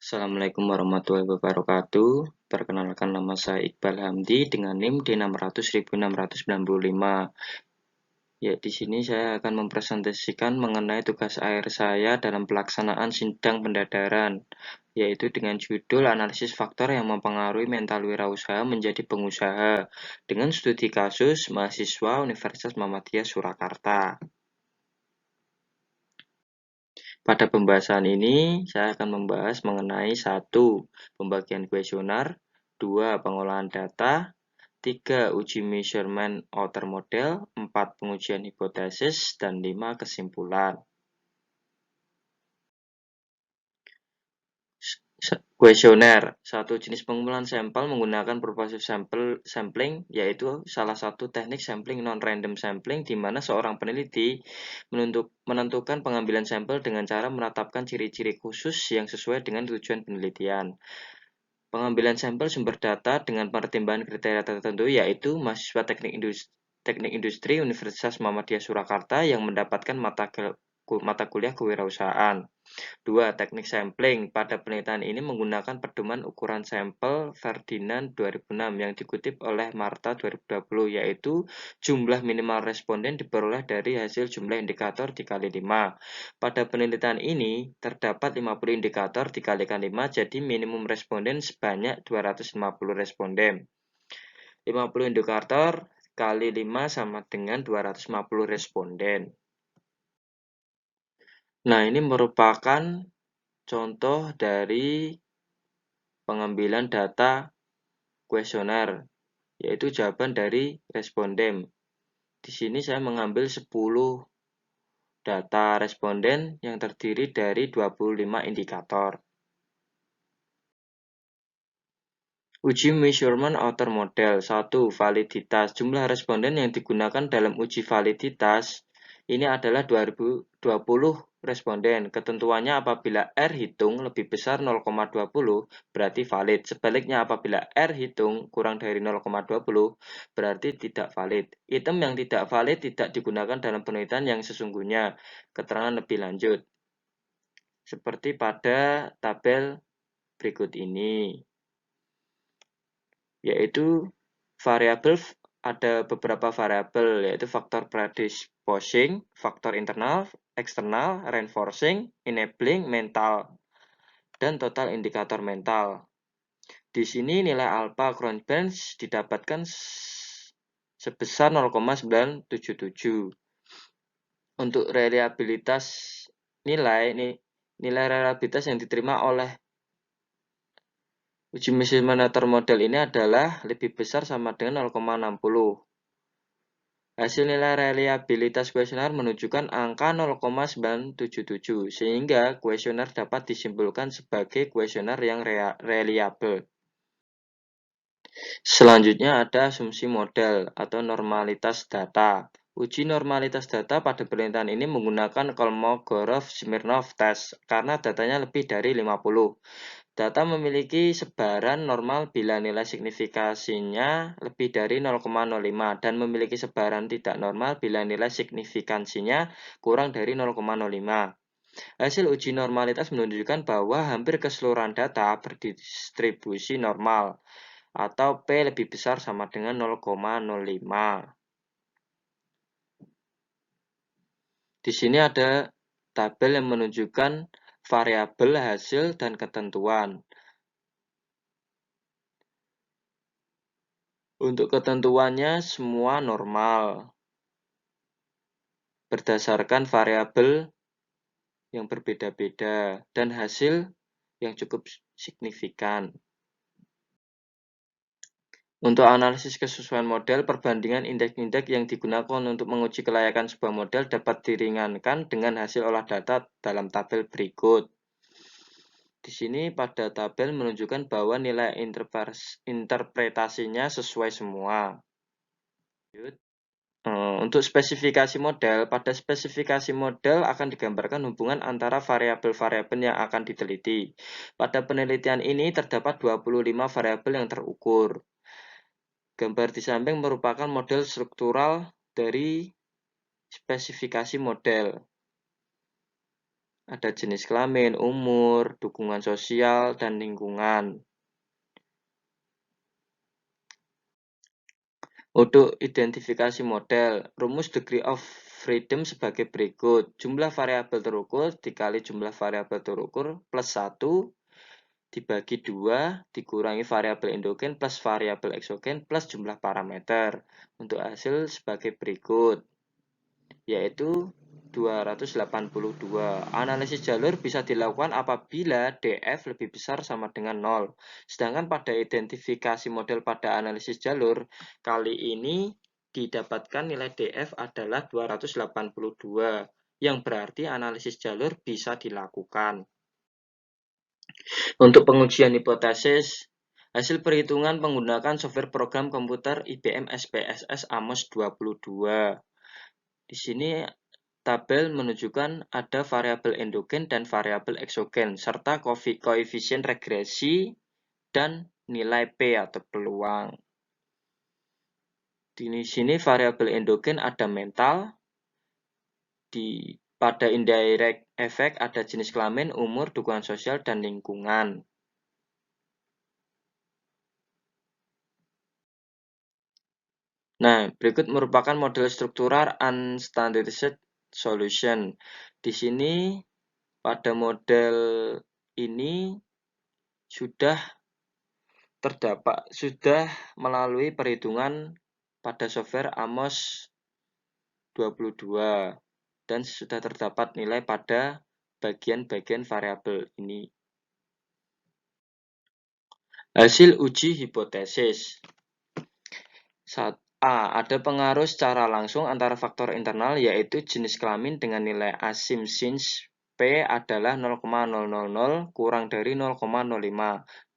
Assalamualaikum warahmatullahi wabarakatuh. Perkenalkan, nama saya Iqbal Hamdi dengan NIM D600.695. Ya, di sini saya akan mempresentasikan mengenai tugas akhir saya dalam pelaksanaan sidang pendadaran, yaitu dengan judul analisis faktor yang mempengaruhi mental wirausaha menjadi pengusaha dengan studi kasus mahasiswa Universitas Muhammadiyah Surakarta. Pada pembahasan ini, saya akan membahas mengenai 1. Pembagian kuesioner, 2. Pengolahan data, 3. Uji measurement outer model, 4. Pengujian hipotesis, dan 5. Kesimpulan. Kuesioner, satu jenis pengumpulan sampel menggunakan purposive sampling, yaitu salah satu teknik sampling non-random sampling di mana seorang peneliti menentukan pengambilan sampel dengan cara menetapkan ciri-ciri khusus yang sesuai dengan tujuan penelitian. Pengambilan sampel sumber data dengan pertimbangan kriteria tertentu, yaitu mahasiswa teknik industri Universitas Muhammadiyah Surakarta yang mendapatkan mata kuliah kewirausahaan. 2. Teknik sampling. Pada penelitian ini menggunakan pedoman ukuran sampel Ferdinand 2006 yang dikutip oleh Marta 2020, yaitu jumlah minimal responden diperoleh dari hasil jumlah indikator dikali 5. Pada penelitian ini terdapat 50 indikator dikalikan 5, jadi minimum responden sebanyak 250 responden. 50 indikator kali 5 sama dengan 250 responden. Nah, ini merupakan contoh dari pengambilan data kuesioner, yaitu jawaban dari responden. Di sini saya mengambil 10 data responden yang terdiri dari 25 indikator. Uji measurement outer model. 1. Validitas. Jumlah responden yang digunakan dalam uji validitas ini adalah 2020 responden. Ketentuannya apabila R hitung lebih besar 0,20 berarti valid. Sebaliknya apabila R hitung kurang dari 0,20 berarti tidak valid. Item yang tidak valid tidak digunakan dalam penelitian yang sesungguhnya. Keterangan lebih lanjut seperti pada tabel berikut ini, yaitu variabel. Ada beberapa variabel, yaitu faktor predisposing, faktor internal, eksternal, reinforcing, enabling, mental, dan total indikator mental. Di sini nilai alpha Cronbench didapatkan sebesar 0,977. Untuk reliabilitas nilai reliabilitas yang diterima oleh uji measurement outer model ini adalah lebih besar sama dengan 0,60. Hasil nilai reliabilitas kuesioner menunjukkan angka 0,977, sehingga kuesioner dapat disimpulkan sebagai kuesioner yang reliable. Selanjutnya ada asumsi model atau normalitas data. Uji normalitas data pada penelitian ini menggunakan Kolmogorov-Smirnov test karena datanya lebih dari 50. Data memiliki sebaran normal bila nilai signifikasinya lebih dari 0,05 dan memiliki sebaran tidak normal bila nilai signifikansinya kurang dari 0,05. Hasil uji normalitas menunjukkan bahwa hampir keseluruhan data berdistribusi normal atau P lebih besar sama dengan 0,05. Di sini ada tabel yang menunjukkan variabel hasil dan ketentuan. Untuk ketentuannya semua normal berdasarkan variabel yang berbeda-beda dan hasil yang cukup signifikan. Untuk analisis kesesuaian model, perbandingan indeks-indeks yang digunakan untuk menguji kelayakan sebuah model dapat diringankan dengan hasil olah data dalam tabel berikut. Di sini pada tabel menunjukkan bahwa nilai interpretasinya sesuai semua. Untuk spesifikasi model, pada spesifikasi model akan digambarkan hubungan antara variabel-variabel yang akan diteliti. Pada penelitian ini terdapat 25 variabel yang terukur. Gambar di samping merupakan model struktural dari spesifikasi model. ada jenis kelamin, umur, dukungan sosial, dan lingkungan. Untuk identifikasi model, rumus degree of freedom sebagai berikut. Jumlah variabel terukur dikali jumlah variabel terukur plus 1 dibagi 2 dikurangi variabel endogen plus variabel eksogen plus jumlah parameter. Untuk hasil sebagai berikut, yaitu 282. Analisis jalur bisa dilakukan apabila DF lebih besar sama dengan 0. Sedangkan pada identifikasi model pada analisis jalur, kali ini didapatkan nilai DF adalah 282, yang berarti analisis jalur bisa dilakukan. Untuk pengujian hipotesis, hasil perhitungan menggunakan software program komputer IBM SPSS AMOS 22. Di sini tabel menunjukkan ada variabel endogen dan variabel eksogen, serta koefisien regresi dan nilai P atau peluang. Di sini variabel endogen ada mental, pada indirect effect ada jenis kelamin, umur, dukungan sosial, dan lingkungan. Nah, berikut merupakan model struktural unstandardized solution. Di sini pada model ini sudah melalui perhitungan pada software AMOS 22 dan sudah terdapat nilai pada bagian-bagian variabel ini. Hasil uji hipotesis. A. Ada pengaruh secara langsung antara faktor internal yaitu jenis kelamin dengan nilai asim since P adalah 0,000 kurang dari 0,05.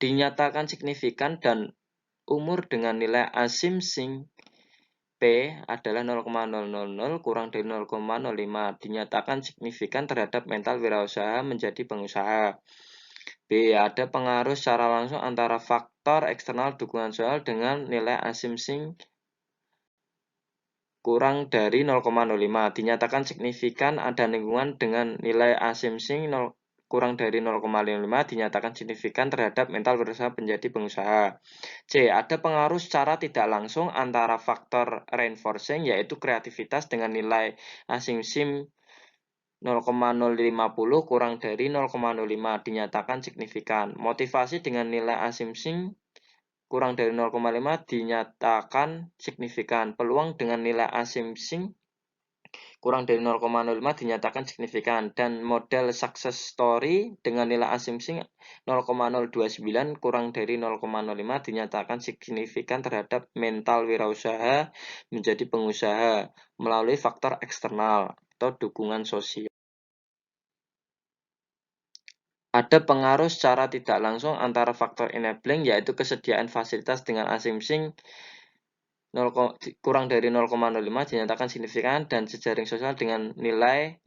Dinyatakan signifikan dan umur dengan nilai asim since P adalah 0,000 kurang dari 0,05. Dinyatakan signifikan terhadap mental wirausaha menjadi pengusaha. B. Ada pengaruh secara langsung antara faktor eksternal dukungan sosial dengan nilai asim since kurang dari 0,05. Dinyatakan signifikan ada lingkungan dengan nilai asim-sing kurang dari 0,05 dinyatakan signifikan terhadap mental berusaha menjadi pengusaha. C. Ada pengaruh secara tidak langsung antara faktor reinforcing yaitu kreativitas dengan nilai asim-sim 0,050 kurang dari 0,05 dinyatakan signifikan. Motivasi dengan nilai asim-sim kurang dari 0,5 dinyatakan signifikan. Peluang dengan nilai asim-sing kurang dari 0,05 dinyatakan signifikan. Dan model success story dengan nilai asim-sing 0,029 kurang dari 0,05 dinyatakan signifikan terhadap mental wirausaha menjadi pengusaha melalui faktor eksternal atau dukungan sosial. Ada pengaruh secara tidak langsung antara faktor enabling yaitu kesediaan fasilitas dengan asim-sing kurang dari 0,05 dinyatakan signifikan dan jejaring sosial dengan nilai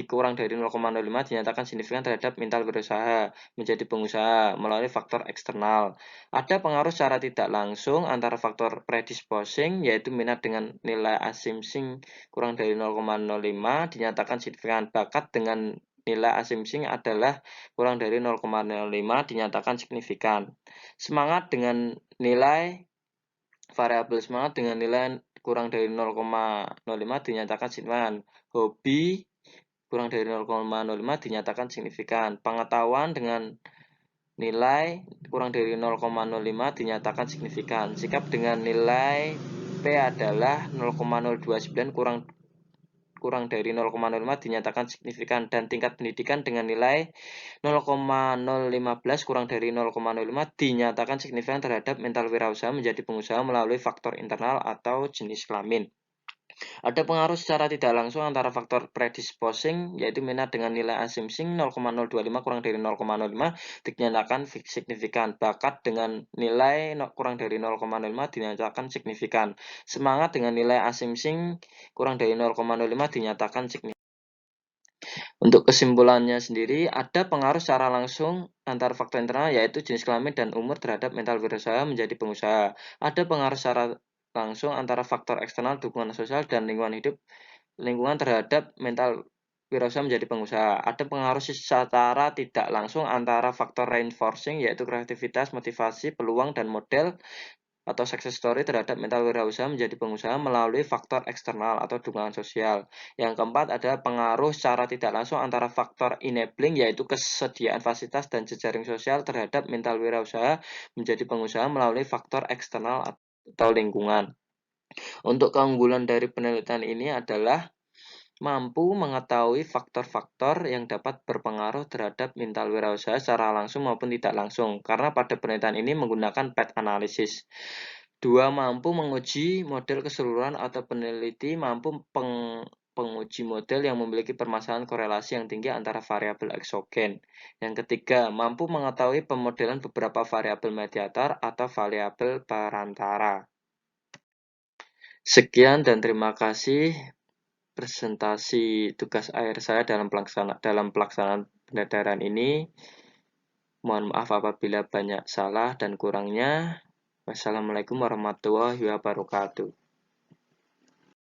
kurang dari 0,05 dinyatakan signifikan terhadap mental berusaha menjadi pengusaha melalui faktor eksternal. Ada pengaruh secara tidak langsung antara faktor predisposing yaitu minat dengan nilai asim-sing kurang dari 0,05 dinyatakan signifikan. Bakat dengan nilai asim-sing adalah kurang dari 0,05 dinyatakan signifikan. Semangat dengan nilai variabel semangat dengan nilai kurang dari 0,05 dinyatakan signifikan. Hobi kurang dari 0,05 dinyatakan signifikan. Pengetahuan dengan nilai kurang dari 0,05 dinyatakan signifikan. Sikap dengan nilai P adalah 0,029 kurang dari 0,05 dinyatakan signifikan dan tingkat pendidikan dengan nilai 0,015 kurang dari 0,05 dinyatakan signifikan terhadap mental wirausaha menjadi pengusaha melalui faktor internal atau jenis kelamin. Ada pengaruh secara tidak langsung antara faktor predisposing yaitu minat dengan nilai asim-sing 0,025 kurang dari 0,05 dinyatakan signifikan. Bakat dengan nilai kurang dari 0,05 dinyatakan signifikan. Semangat dengan nilai asim-sing kurang dari 0,05 dinyatakan signifikan. Untuk kesimpulannya sendiri, ada pengaruh secara langsung antara faktor internal yaitu jenis kelamin dan umur terhadap mental wirausaha menjadi pengusaha. Ada pengaruh secara langsung antara faktor eksternal dukungan sosial dan lingkungan terhadap mental wirausaha menjadi pengusaha. Ada pengaruh secara tidak langsung antara faktor reinforcing, yaitu kreativitas, motivasi, peluang, dan model atau success story terhadap mental wirausaha menjadi pengusaha melalui faktor eksternal atau dukungan sosial. Yang keempat ada pengaruh secara tidak langsung antara faktor enabling, yaitu kesediaan fasilitas dan jejaring sosial terhadap mental wirausaha menjadi pengusaha melalui faktor eksternal atau lingkungan. Untuk keunggulan dari penelitian ini adalah mampu mengetahui faktor-faktor yang dapat berpengaruh terhadap mental wirausaha secara langsung maupun tidak langsung, karena pada penelitian ini menggunakan PET analysis. Dua, mampu menguji model keseluruhan atau peneliti mampu penguji model yang memiliki permasalahan korelasi yang tinggi antara variabel eksogen. Yang ketiga, mampu mengetahui pemodelan beberapa variabel mediator atau variabel perantara. Sekian dan terima kasih presentasi tugas akhir saya dalam pelaksanaan pendadaran ini. Mohon maaf apabila banyak salah dan kurangnya. Wassalamualaikum warahmatullahi wabarakatuh.